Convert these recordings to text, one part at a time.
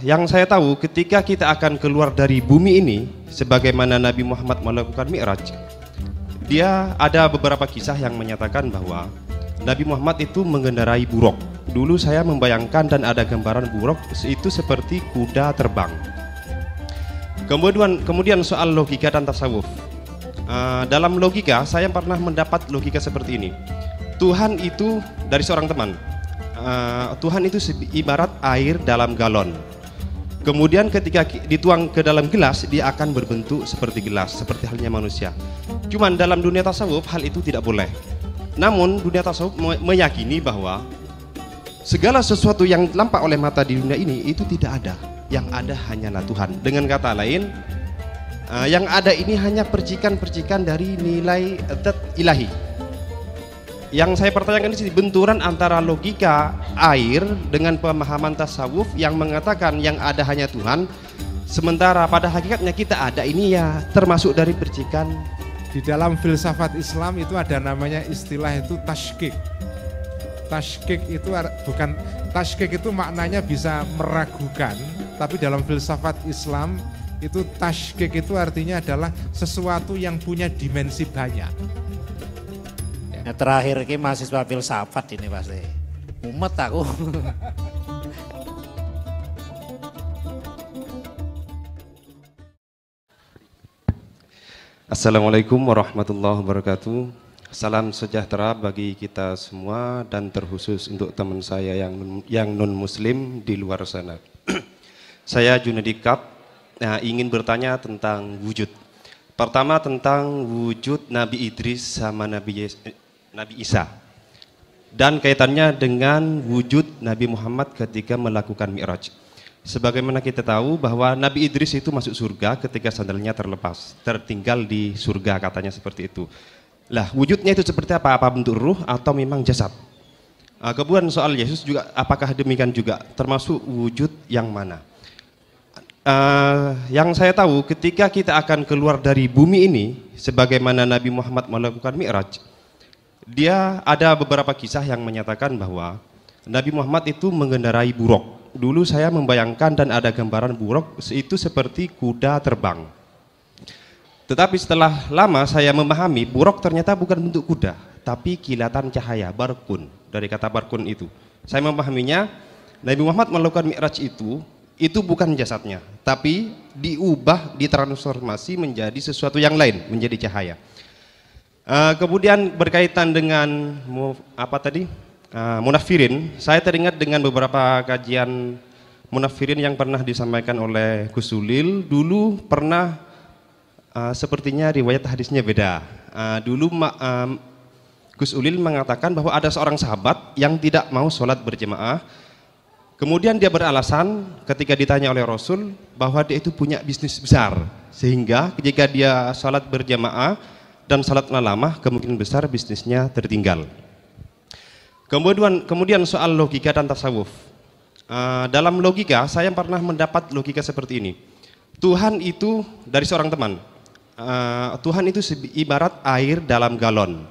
Yang saya tahu ketika kita akan keluar dari bumi ini, sebagaimana Nabi Muhammad melakukan Mi'raj, dia ada beberapa kisah yang menyatakan bahwa Nabi Muhammad itu mengendarai buruk. Dulu saya membayangkan dan ada gambaran buruk itu seperti kuda terbang. Kemudian soal logika dan tasawuf. Dalam logika saya pernah mendapat logika seperti ini. Tuhan itu dari seorang teman. Tuhan itu ibarat air dalam galon. Kemudian ketika dituang ke dalam gelas, dia akan berbentuk seperti gelas, seperti halnya manusia. Cuman dalam dunia tasawuf hal itu tidak boleh. Namun dunia tasawuf meyakini bahwa segala sesuatu yang nampak oleh mata di dunia ini itu tidak ada. Yang ada hanyalah Tuhan. Dengan kata lain, yang ada ini hanya percikan-percikan dari nilai zat ilahi. Yang saya pertanyakan di sini benturan antara logika air dengan pemahaman tasawuf yang mengatakan yang ada hanya Tuhan, sementara pada hakikatnya kita ada ini ya termasuk dari percikan. Di dalam filsafat Islam itu ada namanya istilah itu tashkik. Tashkik itu bukan tashkik itu maknanya bisa meragukan, tapi dalam filsafat Islam itu tashkik itu artinya adalah sesuatu yang punya dimensi banyak. Nah, terakhir ini mahasiswa filsafat ini pasti. Mumet aku. Assalamualaikum warahmatullahi wabarakatuh. Salam sejahtera bagi kita semua dan terkhusus untuk teman saya yang non muslim di luar sana. Saya Junedi Kap, ingin bertanya tentang wujud. Pertama tentang wujud Nabi Idris sama Nabi Isa. Dan kaitannya dengan wujud Nabi Muhammad ketika melakukan Mi'raj. Sebagaimana kita tahu bahwa Nabi Idris itu masuk surga ketika sandalnya terlepas, tertinggal di surga katanya seperti itu. Lah wujudnya itu seperti apa? Apa bentuk ruh atau memang jasad? Kemudian soal Yesus juga apakah demikian juga? Termasuk wujud yang mana? Yang saya tahu ketika kita akan keluar dari bumi ini, sebagaimana Nabi Muhammad melakukan Mi'raj, dia ada beberapa kisah yang menyatakan bahwa Nabi Muhammad itu mengendarai buruk. Dulu saya membayangkan dan ada gambaran buruk itu seperti kuda terbang. Tetapi setelah lama saya memahami buruk ternyata bukan bentuk kuda, tapi kilatan cahaya, barkun, dari kata barkun itu. Saya memahaminya Nabi Muhammad melakukan Mi'raj itu bukan jasadnya, tapi diubah, ditransformasi menjadi sesuatu yang lain, menjadi cahaya. Kemudian berkaitan dengan munafirin, saya teringat dengan beberapa kajian munafirin yang pernah disampaikan oleh Gus Ulil. Dulu pernah sepertinya riwayat hadisnya beda. Dulu Gus Ulil mengatakan bahwa ada seorang sahabat yang tidak mau sholat berjamaah. Kemudian dia beralasan ketika ditanya oleh Rasul bahwa dia itu punya bisnis besar, sehingga jika dia sholat berjamaah dan sholat lama kemungkinan besar bisnisnya tertinggal. Kemudian soal logika dan tasawuf. Dalam logika saya pernah mendapat logika seperti ini. Tuhan itu dari seorang teman. Tuhan itu ibarat air dalam galon.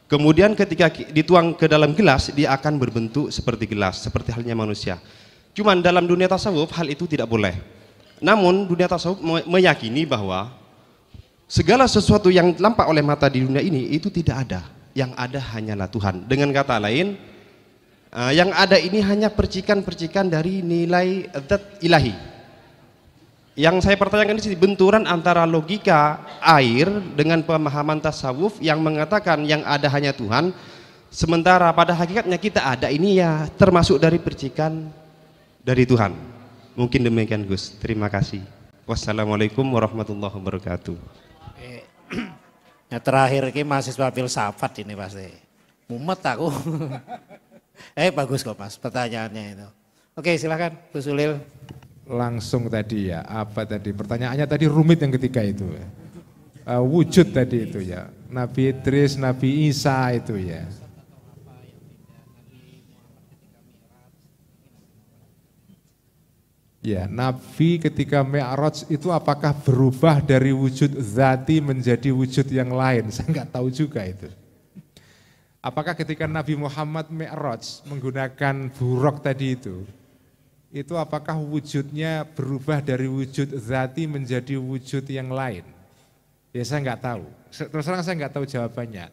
Kemudian ketika dituang ke dalam gelas, dia akan berbentuk seperti gelas, seperti halnya manusia. Cuman dalam dunia tasawuf hal itu tidak boleh. Namun dunia tasawuf meyakini bahwa segala sesuatu yang nampak oleh mata di dunia ini itu tidak ada. Yang ada hanyalah Tuhan. Dengan kata lain, yang ada ini hanya percikan-percikan dari nilai zat ilahi. Yang saya pertanyakan di sini benturan antara logika air dengan pemahaman tasawuf yang mengatakan yang ada hanya Tuhan, sementara pada hakikatnya kita ada ini ya termasuk dari percikan dari Tuhan. Mungkin demikian Gus. Terima kasih. Wassalamualaikum warahmatullahi wabarakatuh. Nah, terakhir ini mahasiswa filsafat ini pasti. Mumet aku. Bagus kok Mas pertanyaannya itu. Oke silakan Gus Ulil. Langsung tadi ya, apa tadi pertanyaannya tadi rumit yang ketiga itu. Wujud tadi itu ya, Nabi Idris, Nabi Isa itu ya. Ya, Nabi ketika Mi'raj itu apakah berubah dari wujud zati menjadi wujud yang lain? Saya nggak tahu juga itu. Apakah ketika Nabi Muhammad Mi'raj menggunakan buruk tadi itu apakah wujudnya berubah dari wujud zati menjadi wujud yang lain? Ya saya nggak tahu. Terus terang saya nggak tahu jawabannya.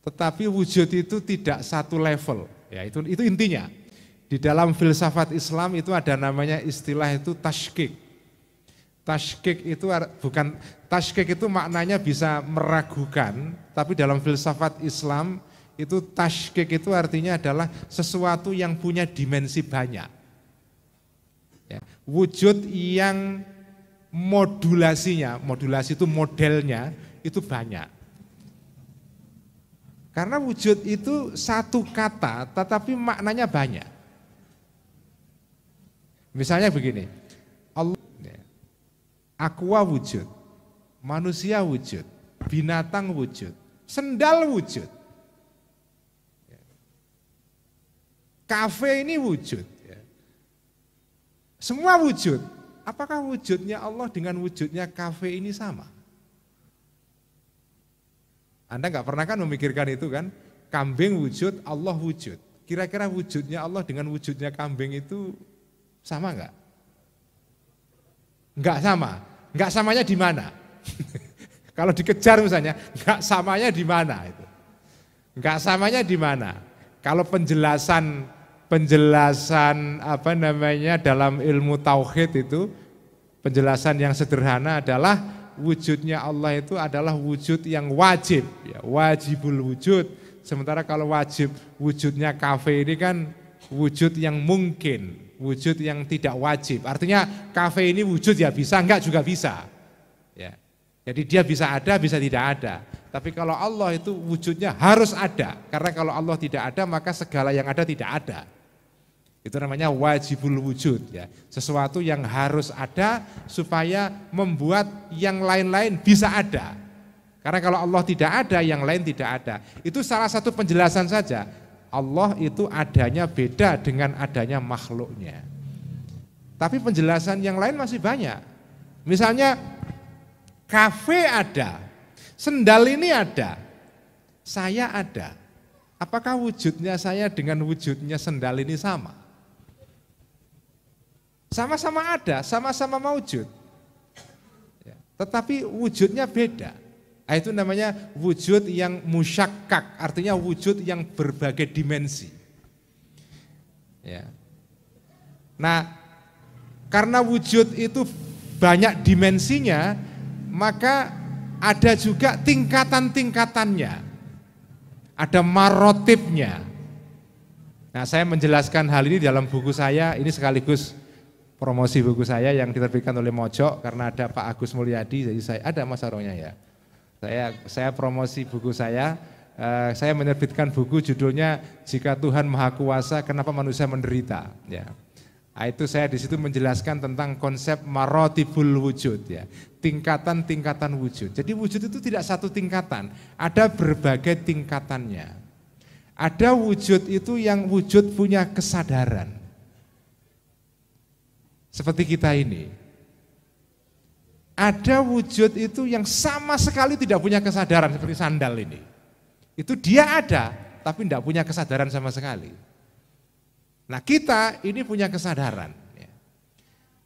Tetapi wujud itu tidak satu level. Ya itu intinya. Di dalam filsafat Islam itu ada namanya istilah itu tashkik. Tashkik itu maknanya bisa meragukan, tapi dalam filsafat Islam itu tashkik itu artinya adalah sesuatu yang punya dimensi banyak. Ya, wujud yang modulasi itu modelnya itu banyak. Karena wujud itu satu kata tetapi maknanya banyak. Misalnya begini, Allah, aqua wujud, manusia wujud, binatang wujud, sendal wujud. Kafe ini wujud, semua wujud. Apakah wujudnya Allah dengan wujudnya kafe ini sama? Anda nggak pernah kan memikirkan itu kan? Kambing wujud, Allah wujud. Kira-kira wujudnya Allah dengan wujudnya kambing itu sama nggak? Nggak sama. Nggak samanya di mana? Kalau dikejar misalnya, nggak samanya di mana itu? Nggak samanya di mana? Kalau penjelasan dalam ilmu tauhid itu penjelasan yang sederhana adalah wujudnya Allah itu adalah wujud yang wajib, ya, wajibul wujud. Sementara kalau wajib wujudnya kafe ini kan wujud yang mungkin, wujud yang tidak wajib. Artinya kafe ini wujud ya bisa, enggak juga bisa. Ya. Jadi dia bisa ada, bisa tidak ada. Tapi kalau Allah itu wujudnya harus ada. Karena kalau Allah tidak ada maka segala yang ada tidak ada. Itu namanya wajibul wujud, ya. Sesuatu yang harus ada supaya membuat yang lain-lain bisa ada. Karena kalau Allah tidak ada, yang lain tidak ada. Itu salah satu penjelasan saja. Allah itu adanya beda dengan adanya makhluknya. Tapi penjelasan yang lain masih banyak. Misalnya kafe ada, sendal ini ada, saya ada. Apakah wujudnya saya dengan wujudnya sendal ini sama? Sama-sama ada, sama-sama mewujud. Ya, tetapi wujudnya beda. Nah, itu namanya wujud yang musyakkak, artinya wujud yang berbagai dimensi. Ya. Nah, karena wujud itu banyak dimensinya, maka ada juga tingkatan-tingkatannya. Ada marotibnya. Nah, saya menjelaskan hal ini dalam buku saya, ini sekaligus promosi buku saya yang diterbitkan oleh Mojok karena ada Pak Agus Mulyadi, jadi saya ada Mas Aronya ya. Saya promosi buku saya menerbitkan buku judulnya Jika Tuhan Maha Kuasa Kenapa Manusia Menderita. Ya. Nah, itu saya di situ menjelaskan tentang konsep marotibul wujud, ya, tingkatan-tingkatan wujud. Jadi wujud itu tidak satu tingkatan, ada berbagai tingkatannya. Ada wujud itu yang wujud punya kesadaran. Seperti kita ini. Ada wujud itu yang sama sekali tidak punya kesadaran seperti sandal ini. Itu dia ada, tapi tidak punya kesadaran sama sekali. Nah kita ini punya kesadaran.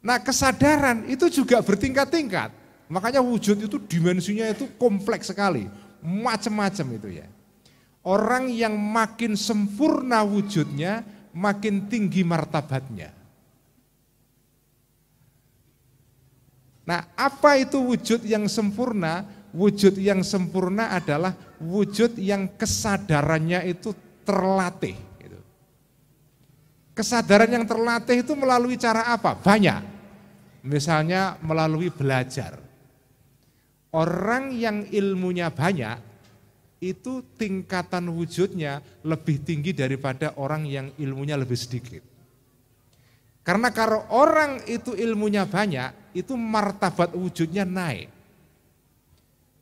Nah kesadaran itu juga bertingkat-tingkat. Makanya wujud itu dimensinya itu kompleks sekali. Macam-macam itu ya. Orang yang makin sempurna wujudnya, makin tinggi martabatnya. Nah, apa itu wujud yang sempurna? Wujud yang sempurna adalah wujud yang kesadarannya itu terlatih. Kesadaran yang terlatih itu melalui cara apa? Banyak. Misalnya melalui belajar. Orang yang ilmunya banyak, itu tingkatan wujudnya lebih tinggi daripada orang yang ilmunya lebih sedikit. Karena kalau orang itu ilmunya banyak, itu martabat wujudnya naik.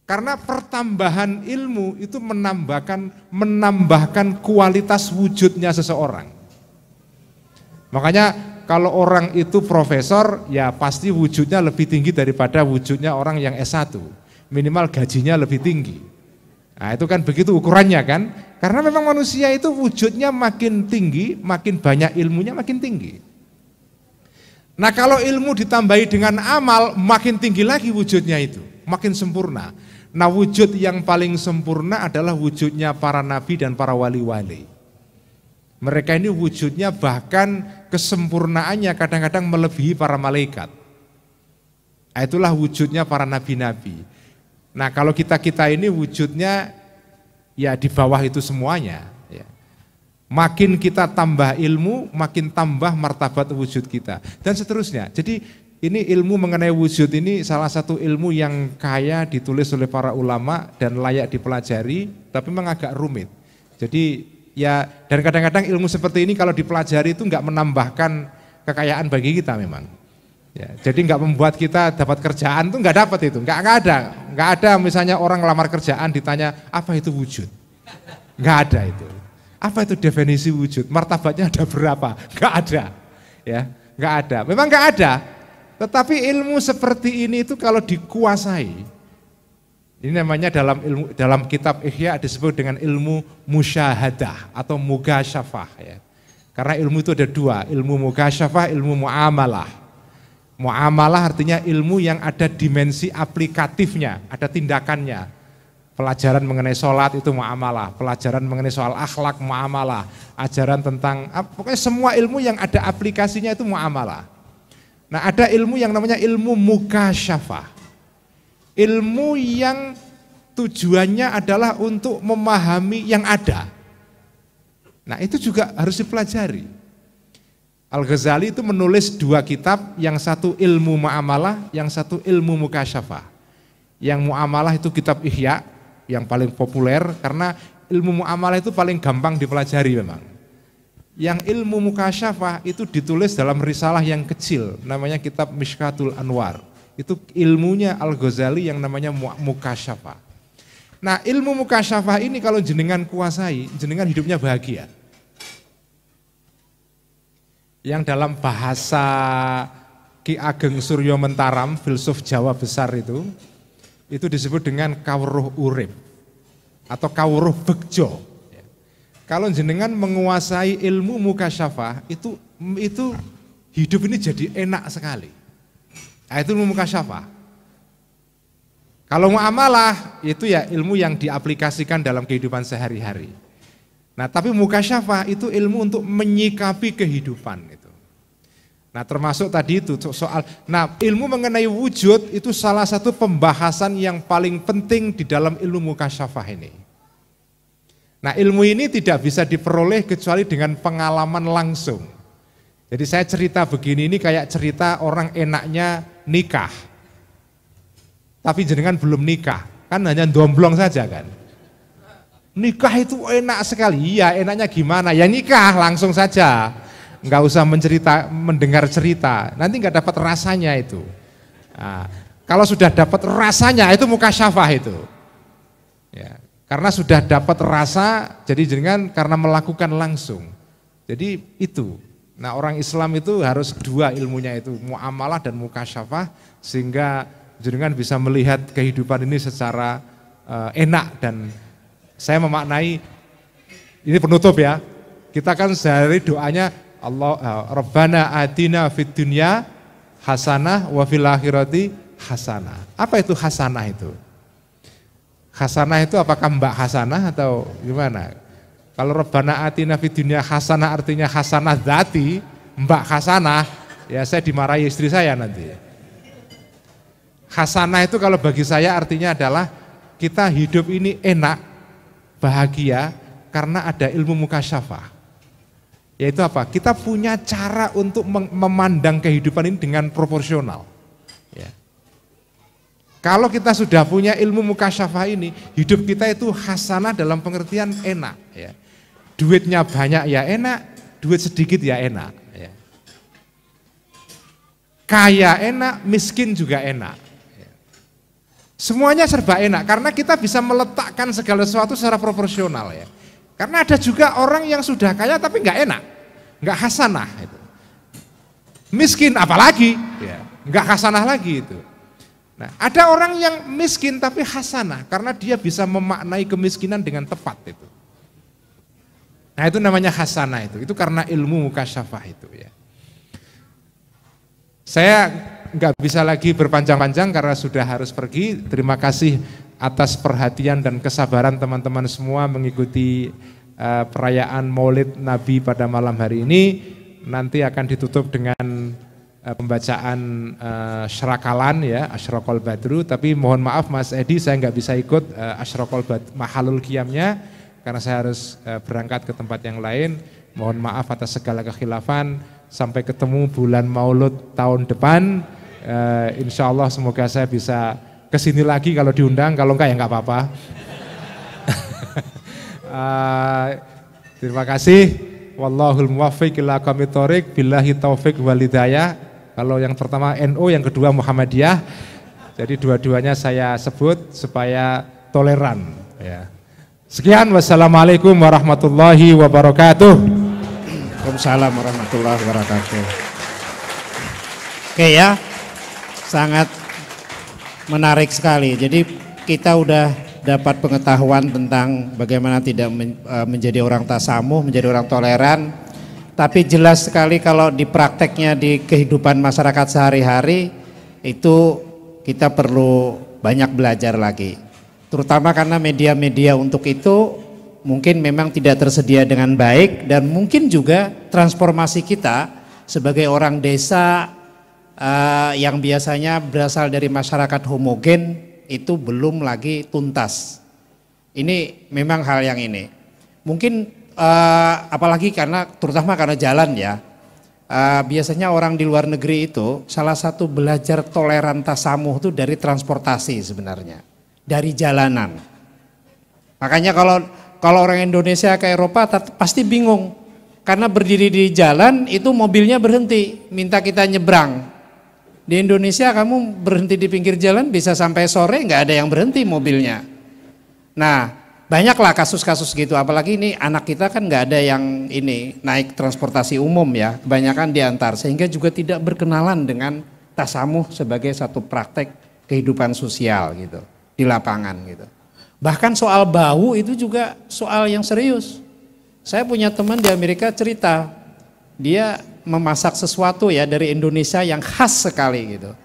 Karena pertambahan ilmu itu menambahkan kualitas wujudnya seseorang. Makanya kalau orang itu profesor, ya pasti wujudnya lebih tinggi daripada wujudnya orang yang S1. Minimal gajinya lebih tinggi. Nah itu kan begitu ukurannya kan. Karena memang manusia itu wujudnya makin tinggi, makin banyak ilmunya makin tinggi. Nah kalau ilmu ditambahi dengan amal, makin tinggi lagi wujudnya itu, makin sempurna. Nah wujud yang paling sempurna adalah wujudnya para nabi dan para wali-wali. Mereka ini wujudnya bahkan kesempurnaannya kadang-kadang melebihi para malaikat. Itulah wujudnya para nabi-nabi. Nah kalau kita-kita ini wujudnya ya di bawah itu semuanya. Ya. Makin kita tambah ilmu, makin tambah martabat wujud kita. Dan seterusnya. Jadi ini ilmu mengenai wujud ini salah satu ilmu yang kaya ditulis oleh para ulama dan layak dipelajari, tapi memang agak rumit. Jadi ya, dan kadang-kadang ilmu seperti ini kalau dipelajari itu enggak menambahkan kekayaan bagi kita memang. Ya, jadi enggak membuat kita dapat kerjaan itu enggak dapat itu, enggak ada misalnya orang lamar kerjaan ditanya apa itu wujud, enggak ada itu. Apa itu definisi wujud? Martabatnya ada berapa? Enggak ada, ya, enggak ada. Memang enggak ada. Tetapi ilmu seperti ini itu kalau dikuasai, ini namanya dalam kitab Ihya disebut dengan ilmu musyahadah atau mugasyafah ya. Karena ilmu itu ada dua, ilmu mugasyafah, ilmu muamalah. Muamalah artinya ilmu yang ada dimensi aplikatifnya, ada tindakannya. Pelajaran mengenai sholat itu muamalah, pelajaran mengenai soal akhlak muamalah, ajaran tentang pokoknya semua ilmu yang ada aplikasinya itu muamalah. Nah ada ilmu yang namanya ilmu mugasyafah. Ilmu yang tujuannya adalah untuk memahami yang ada. Nah itu juga harus dipelajari. Al-Ghazali itu menulis dua kitab, yang satu ilmu muamalah, yang satu ilmu mukasyafah. Yang muamalah itu kitab Ihya, yang paling populer karena ilmu muamalah itu paling gampang dipelajari memang. Yang ilmu mukasyafah itu ditulis dalam risalah yang kecil, namanya kitab Mishkatul Anwar. Itu ilmunya Al-Ghazali yang namanya mukasyafah. Nah ilmu mukasyafah ini kalau jenengan kuasai, jenengan hidupnya bahagia. Yang dalam bahasa Ki Ageng Suryo Mentaram, filsuf Jawa besar itu disebut dengan kawruh urip atau kawruh begjo. Kalau jenengan menguasai ilmu mukasyafah itu hidup ini jadi enak sekali. Nah, itu ilmu mukasyafah. Kalau muamalah itu ya ilmu yang diaplikasikan dalam kehidupan sehari-hari. Nah, tapi mukasyafah itu ilmu untuk menyikapi kehidupan itu. Nah, termasuk tadi itu soal ilmu mengenai wujud itu salah satu pembahasan yang paling penting di dalam ilmu mukasyafah ini. Nah, ilmu ini tidak bisa diperoleh kecuali dengan pengalaman langsung. Jadi saya cerita begini ini kayak cerita orang enaknya nikah. Tapi jenengan belum nikah, kan hanya domblong saja kan. Nikah itu enak sekali, iya enaknya gimana? Ya nikah langsung saja, nggak usah mendengar cerita, nanti nggak dapat rasanya itu. Nah, kalau sudah dapat rasanya itu mukasyafah itu. Ya, karena sudah dapat rasa, jadi jenengan karena melakukan langsung. Jadi itu. Nah orang Islam itu harus dua ilmunya itu, muamalah dan mukasyafah, sehingga jenengan bisa melihat kehidupan ini secara enak. Dan saya memaknai, ini penutup ya, kita kan sehari doanya Rabbana atina fid dunya hasanah wa fil akhirati hasanah. Apa itu hasanah itu? Hasanah itu apakah Mbak Hasanah atau gimana? Kalau Rabbana atina fid dunya hasanah artinya hasanah dzati, Mbak Hasanah, ya saya dimarahi istri saya nanti. Hasanah itu kalau bagi saya artinya adalah kita hidup ini enak, bahagia karena ada ilmu mukasyafah. Yaitu apa? Kita punya cara untuk memandang kehidupan ini dengan proporsional. Ya. Kalau kita sudah punya ilmu mukasyafah ini, hidup kita itu hasanah dalam pengertian enak. Ya. Duitnya banyak ya enak, duit sedikit ya enak. Ya. Kaya enak, miskin juga enak. Ya. Semuanya serba enak karena kita bisa meletakkan segala sesuatu secara proporsional ya. Karena ada juga orang yang sudah kaya tapi nggak enak, nggak hasanah itu. Miskin apalagi, ya, nggak hasanah lagi itu. Nah, ada orang yang miskin tapi hasanah karena dia bisa memaknai kemiskinan dengan tepat itu. Nah itu namanya hasanah itu karena ilmu mukasyafah itu ya. Saya nggak bisa lagi berpanjang-panjang karena sudah harus pergi. Terima kasih atas perhatian dan kesabaran teman-teman semua mengikuti perayaan Maulid Nabi pada malam hari ini. Nanti akan ditutup dengan pembacaan syarakalan ya, Asyraqal Badru. Tapi mohon maaf Mas Edi, saya nggak bisa ikut Asyraqal Badru mahalul qiyamnya karena saya harus berangkat ke tempat yang lain. Mohon maaf atas segala kekhilafan. Sampai ketemu bulan Maulud tahun depan. Insya Allah semoga saya bisa kesini lagi kalau diundang, kalau enggak ya enggak apa-apa. Terima kasih. Wallahul muwaffiq ila aqwamit thoriq, billahi taufik wal hidayah. Kalau yang pertama NU, yang kedua Muhammadiyah. Jadi dua-duanya saya sebut supaya toleran ya. Sekian, wassalamualaikum warahmatullahi wabarakatuh. Waalaikumsalam warahmatullahi wabarakatuh. Oke ya, sangat menarik sekali. Jadi kita udah dapat pengetahuan tentang bagaimana tidak menjadi orang tasamuh, menjadi orang toleran. Tapi jelas sekali kalau di prakteknya di kehidupan masyarakat sehari-hari itu kita perlu banyak belajar lagi. Terutama karena media-media untuk itu mungkin memang tidak tersedia dengan baik, dan mungkin juga transformasi kita sebagai orang desa yang biasanya berasal dari masyarakat homogen itu belum lagi tuntas. Ini memang hal yang ini. Mungkin apalagi terutama karena jalan ya. Biasanya orang di luar negeri itu salah satu belajar toleran tasamuh itu dari transportasi sebenarnya, dari jalanan. Makanya kalau orang Indonesia ke Eropa pasti bingung karena berdiri di jalan itu mobilnya berhenti minta kita nyebrang. Di Indonesia kamu berhenti di pinggir jalan bisa sampai sore nggak ada yang berhenti mobilnya. Nah banyaklah kasus-kasus gitu, apalagi ini anak kita kan nggak ada yang ini naik transportasi umum ya, kebanyakan diantar, sehingga juga tidak berkenalan dengan tasamuh sebagai satu praktek kehidupan sosial gitu di lapangan gitu. Bahkan soal bau itu juga soal yang serius. Saya punya teman di Amerika cerita, dia memasak sesuatu ya dari Indonesia yang khas sekali gitu.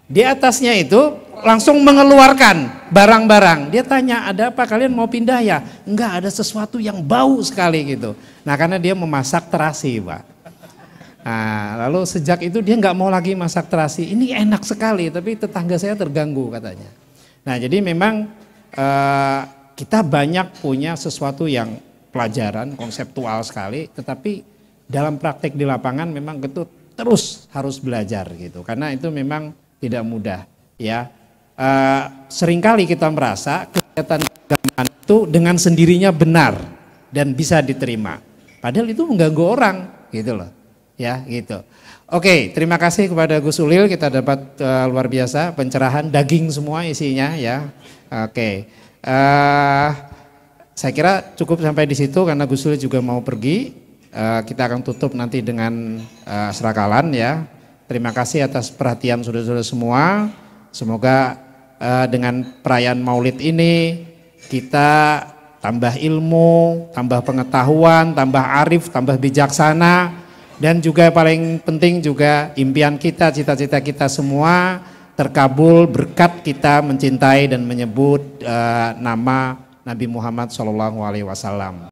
Di atasnya itu langsung mengeluarkan barang-barang. Dia tanya, ada apa, kalian mau pindah ya? Enggak, ada sesuatu yang bau sekali gitu. Nah karena dia memasak terasi Pak. Nah, lalu sejak itu dia nggak mau lagi masak terasi. Ini enak sekali tapi tetangga saya terganggu katanya. Nah jadi memang kita banyak punya sesuatu yang pelajaran konseptual sekali, tetapi dalam praktek di lapangan memang itu terus harus belajar gitu, karena itu memang tidak mudah ya. Seringkali kita merasa kegiatan keagamaan itu dengan sendirinya benar dan bisa diterima, padahal itu mengganggu orang gitu loh ya gitu. Oke, terima kasih kepada Gus Ulil, kita dapat luar biasa pencerahan, daging semua isinya ya. Oke, saya kira cukup sampai di situ karena Gus Ulil juga mau pergi. Kita akan tutup nanti dengan serakalan ya. Terima kasih atas perhatian saudara-saudara semua. Semoga dengan perayaan Maulid ini kita tambah ilmu, tambah pengetahuan, tambah arif, tambah bijaksana. Dan juga paling penting juga impian kita, cita-cita kita semua terkabul berkat kita mencintai dan menyebut nama Nabi Muhammad SAW.